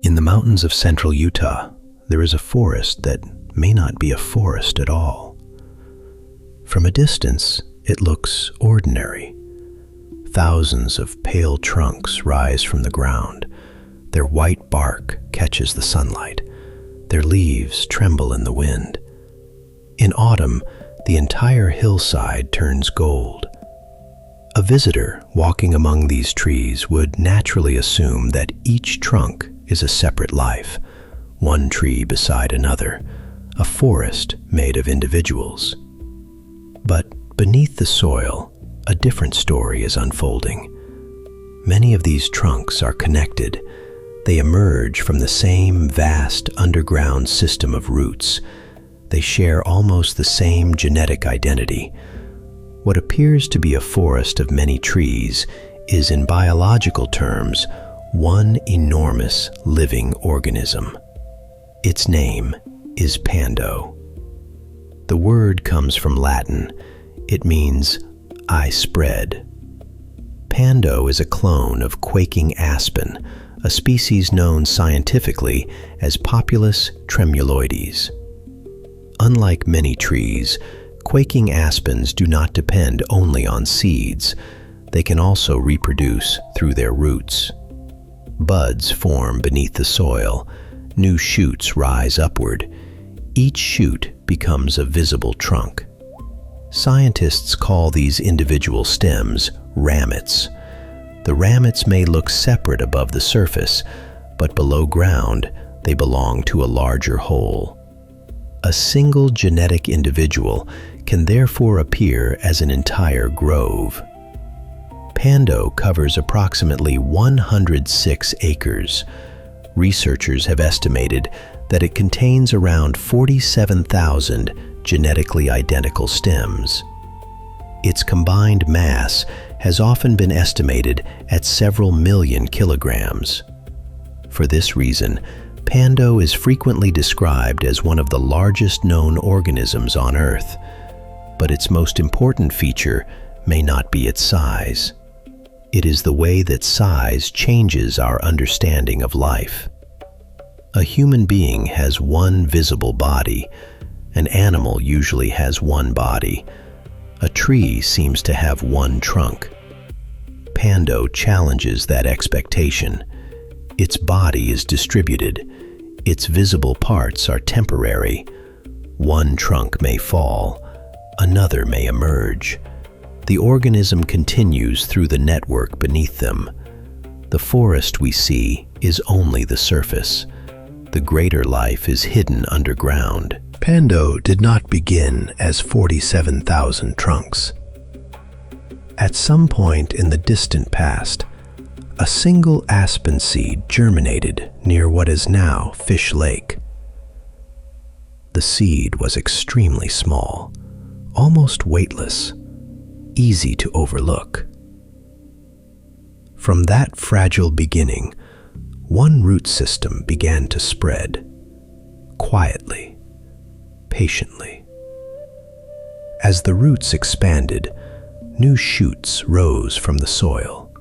In the mountains of central Utah, there is a forest that may not be a forest at all. From a distance, it looks ordinary. Thousands of pale trunks rise from the ground. Their white bark catches the sunlight. Their leaves tremble in the wind. In autumn, the entire hillside turns gold. A visitor walking among these trees would naturally assume that each trunk is a separate life, one tree beside another, a forest made of individuals. But beneath the soil, a different story is unfolding. Many of these trunks are connected. They emerge from the same vast underground system of roots. They share almost the same genetic identity. What appears to be a forest of many trees is, in biological terms, one enormous living organism. Its name is Pando. The word comes from Latin. It means, "I spread." Pando is a clone of Quaking aspen, a species known scientifically as Populus tremuloides. Unlike many trees, quaking aspens do not depend only on seeds. They can also reproduce through their roots. Buds form beneath the soil. New shoots rise upward. Each shoot becomes a visible trunk. Scientists call these individual stems ramets. The ramets may look separate above the surface, but below ground, they belong to a larger whole. A single genetic individual can therefore appear as an entire grove. Pando covers approximately 106 acres. Researchers have estimated that it contains around 47,000 genetically identical stems. Its combined mass has often been estimated at several million kilograms. For this reason, Pando is frequently described as one of the largest known organisms on Earth. But its most important feature may not be its size. It is the way that size changes our understanding of life. A human being has one visible body. An animal usually has one body. A tree seems to have one trunk. Pando challenges that expectation. Its body is distributed. Its visible parts are temporary. One trunk may fall. Another may emerge. The organism continues through the network beneath them. The forest we see is only the surface. The greater life is hidden underground. Pando did not begin as 47,000 trunks. At some point in the distant past, a single aspen seed germinated near what is now Fishlake. The seed was extremely small, almost weightless, easy to overlook. From that fragile beginning, one root system began to spread, quietly, patiently. As the roots expanded, new shoots rose from the soil.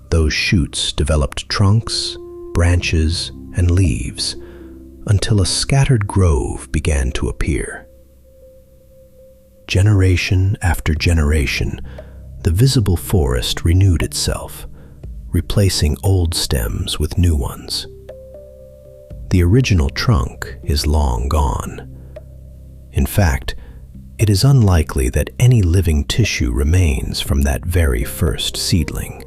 Those shoots developed trunks, branches, and leaves until a scattered grove began to appear. Generation after generation, the visible forest renewed itself, replacing old stems with new ones. The original trunk is long gone. In fact, it is unlikely that any living tissue remains from that very first seedling.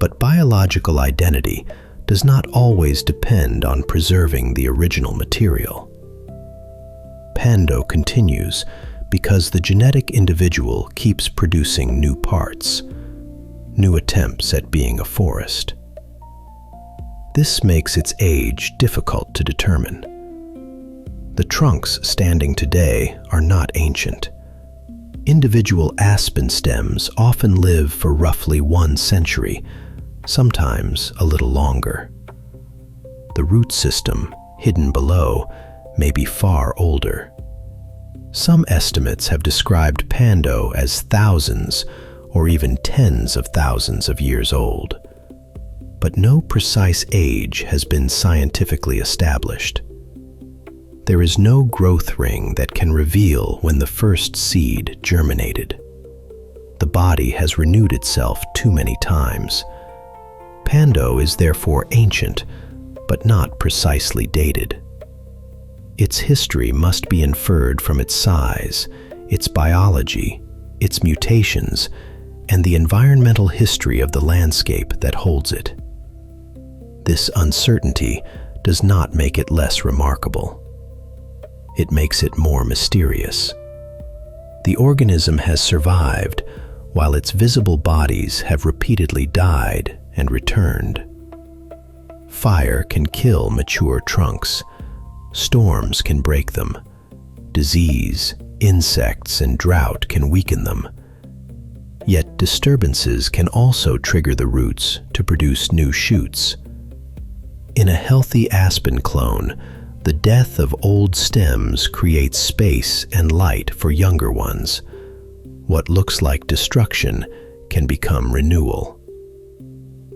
But biological identity does not always depend on preserving the original material. Pando continues because the genetic individual keeps producing new parts, new attempts at being a forest. This makes its age difficult to determine. The trunks standing today are not ancient. Individual aspen stems often live for roughly 1 century, sometimes a little longer. The root system, hidden below, may be far older. Some estimates have described Pando as thousands or even tens of thousands of years old. but no precise age has been scientifically established. There is no growth ring that can reveal when the first seed germinated. The body has renewed itself too many times. Pando is therefore ancient, but not precisely dated. Its history must be inferred from its size, its biology, its mutations, and the environmental history of the landscape that holds it. This uncertainty does not make it less remarkable. It makes it more mysterious. The organism has survived, while its visible bodies have repeatedly died and returned. Fire can kill mature trunks. Storms can break them. Disease, insects, and drought can weaken them. Yet disturbances can also trigger the roots to produce new shoots. In a healthy aspen clone, the death of old stems creates space and light for younger ones. What looks like destruction can become renewal.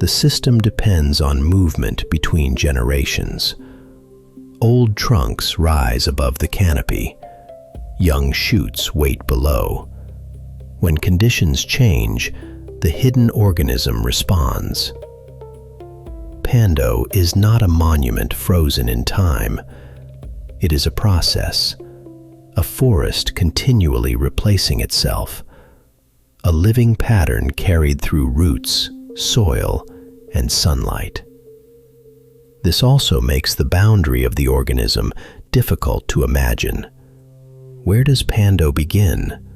The system depends on movement between generations. Old trunks rise above the canopy. Young shoots wait below. When conditions change, the hidden organism responds. Pando is not a monument frozen in time. It is a process, a forest continually replacing itself, a living pattern carried through roots, soil, and sunlight. This also makes the boundary of the organism difficult to imagine. Where does Pando begin?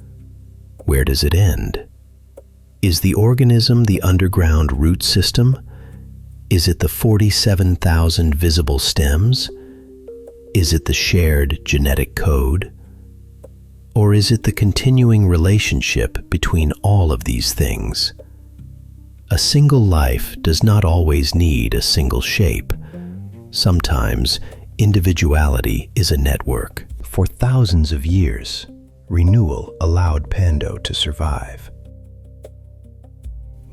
Where does it end? Is the organism the underground root system? Is it the 47,000 visible stems? Is it the shared genetic code? Or is it the continuing relationship between all of these things? A single life does not always need a single shape. Sometimes, individuality is a network. For thousands of years, renewal allowed Pando to survive.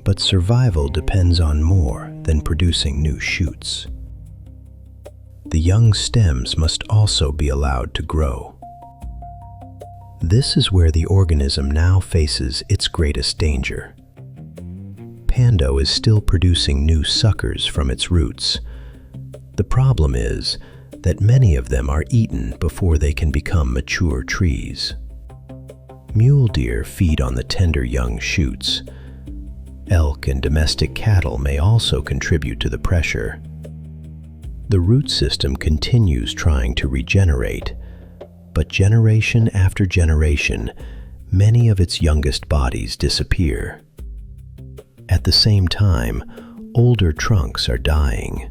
But survival depends on more than producing new shoots. The young stems must also be allowed to grow. This is where the organism now faces its greatest danger. Pando is still producing new suckers from its roots. The problem is that many of them are eaten before they can become mature trees. Mule deer feed on the tender young shoots. Elk and domestic cattle may also contribute to the pressure. The root system continues trying to regenerate, but generation after generation, many of its youngest bodies disappear. At the same time, older trunks are dying.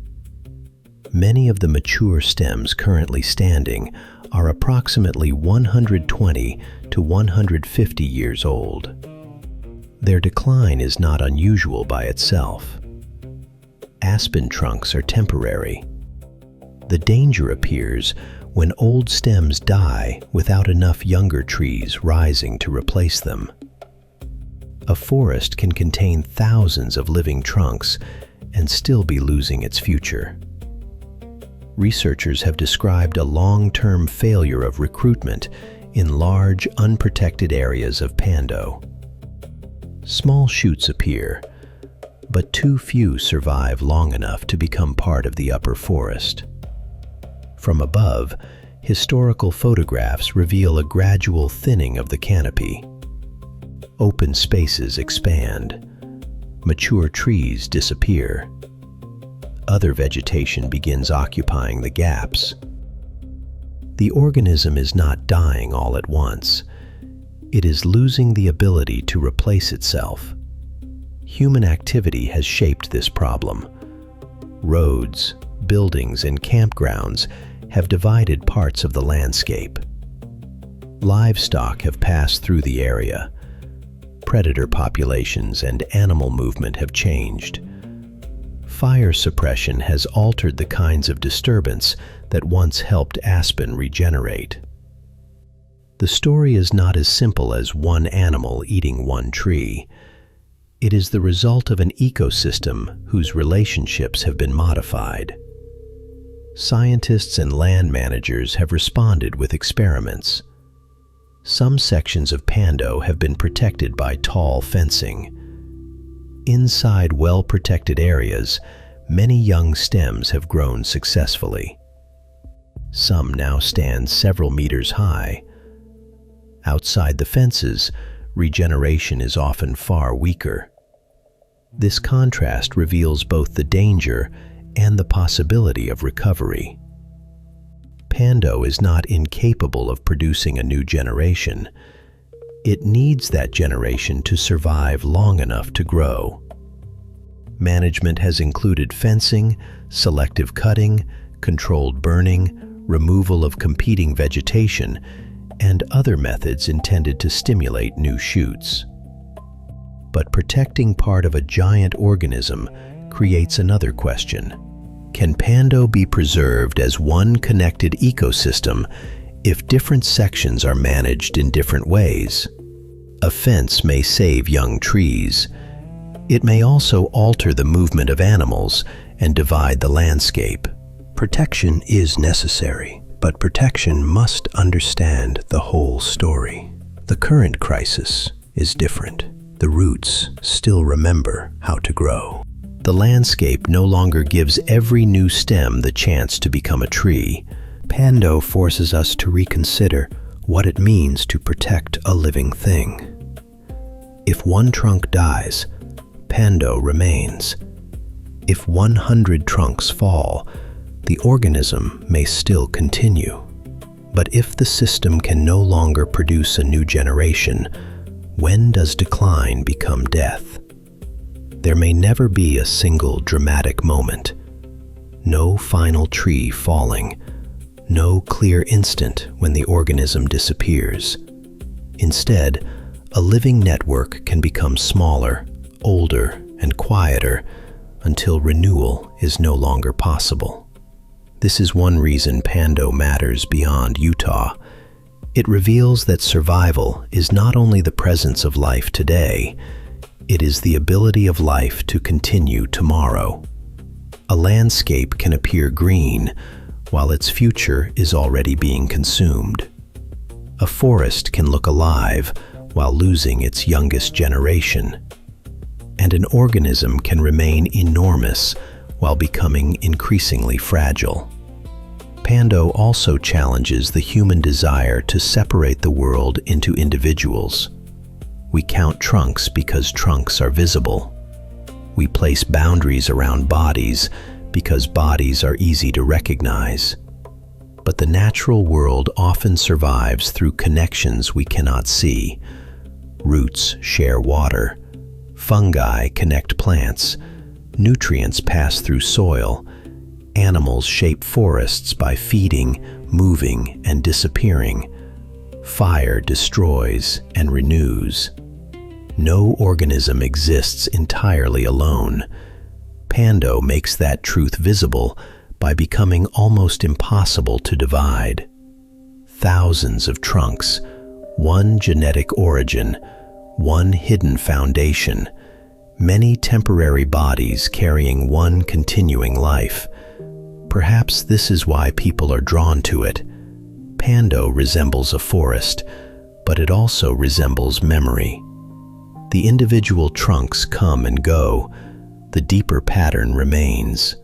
Many of the mature stems currently standing are approximately 120 to 150 years old. Their decline is not unusual by itself. Aspen trunks are temporary. The danger appears when old stems die without enough younger trees rising to replace them. A forest can contain thousands of living trunks and still be losing its future. Researchers have described a long-term failure of recruitment in large, unprotected areas of Pando. Small shoots appear, but too few survive long enough to become part of the upper forest. From above, historical photographs reveal a gradual thinning of the canopy. Open spaces expand. Mature trees disappear. Other vegetation begins occupying the gaps. The organism is not dying all at once. It is losing the ability to replace itself. Human activity has shaped this problem. Roads, buildings, and campgrounds have divided parts of the landscape. Livestock have passed through the area. Predator populations and animal movement have changed. Fire suppression has altered the kinds of disturbance that once helped Aspen regenerate. The story is not as simple as one animal eating one tree. It is the result of an ecosystem whose relationships have been modified. Scientists and land managers have responded with experiments. Some sections of Pando have been protected by tall fencing. Inside well-protected areas, many young stems have grown successfully. Some now stand several meters high. Outside the fences, regeneration is often far weaker. This contrast reveals both the danger and the possibility of recovery. Pando is not incapable of producing a new generation. It needs that generation to survive long enough to grow. Management has included fencing, selective cutting, controlled burning, removal of competing vegetation, and other methods intended to stimulate new shoots. But protecting part of a giant organism creates another question. Can Pando be preserved as one connected ecosystem if different sections are managed in different ways? A fence may save young trees. It may also alter the movement of animals and divide the landscape. Protection is necessary, but protection must understand the whole story. The current crisis is different. The roots still remember how to grow. The landscape no longer gives every new stem the chance to become a tree. Pando forces us to reconsider what it means to protect a living thing. If one trunk dies, Pando remains. If 100 trunks fall, the organism may still continue. But if the system can no longer produce a new generation, when does decline become death? There may never be a single dramatic moment. No final tree falling. No clear instant when the organism disappears. Instead, a living network can become smaller, older, and quieter until renewal is no longer possible. This is one reason Pando matters beyond Utah. It reveals that survival is not only the presence of life today, it is the ability of life to continue tomorrow. A landscape can appear green while its future is already being consumed. A forest can look alive while losing its youngest generation. And an organism can remain enormous while becoming increasingly fragile. Pando also challenges the human desire to separate the world into individuals. We count trunks because trunks are visible. We place boundaries around bodies because bodies are easy to recognize. But the natural world often survives through connections we cannot see. Roots share water. Fungi connect plants. Nutrients pass through soil. Animals shape forests by feeding, moving, and disappearing. Fire destroys and renews. No organism exists entirely alone. Pando makes that truth visible by becoming almost impossible to divide. Thousands of trunks, one genetic origin, one hidden foundation, many temporary bodies carrying one continuing life. Perhaps this is why people are drawn to it. Pando resembles a forest, but it also resembles memory. The individual trunks come and go. The deeper pattern remains.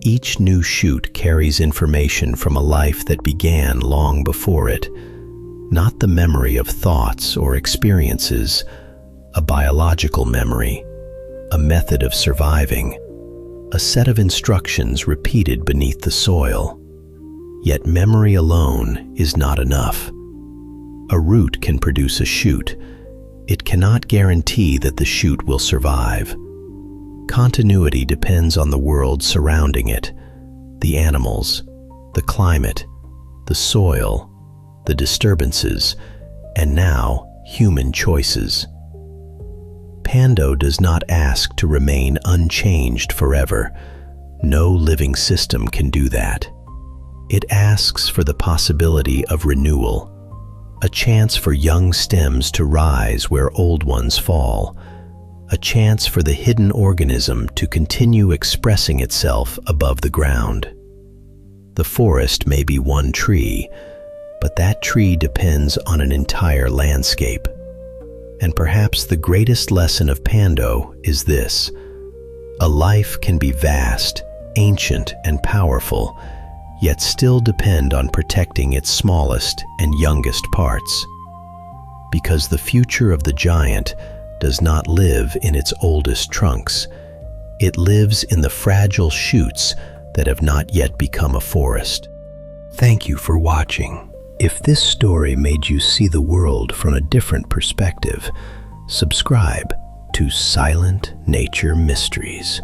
Each new shoot carries information from a life that began long before it, not the memory of thoughts or experiences, a biological memory, a method of surviving, a set of instructions repeated beneath the soil. Yet memory alone is not enough. A root can produce a shoot. It cannot guarantee that the shoot will survive. Continuity depends on the world surrounding it, the animals, the climate, the soil, the disturbances, and now human choices. Pando does not ask to remain unchanged forever. No living system can do that. It asks for the possibility of renewal, a chance for young stems to rise where old ones fall, a chance for the hidden organism to continue expressing itself above the ground. The forest may be one tree, but that tree depends on an entire landscape. And perhaps the greatest lesson of Pando is this: a life can be vast, ancient, and powerful, yet still depend on protecting its smallest and youngest parts. Because the future of the giant does not live in its oldest trunks. It lives in the fragile shoots that have not yet become a forest. Thank you for watching. If this story made you see the world from a different perspective, subscribe to Silent Nature Mysteries.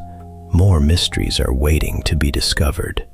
More mysteries are waiting to be discovered.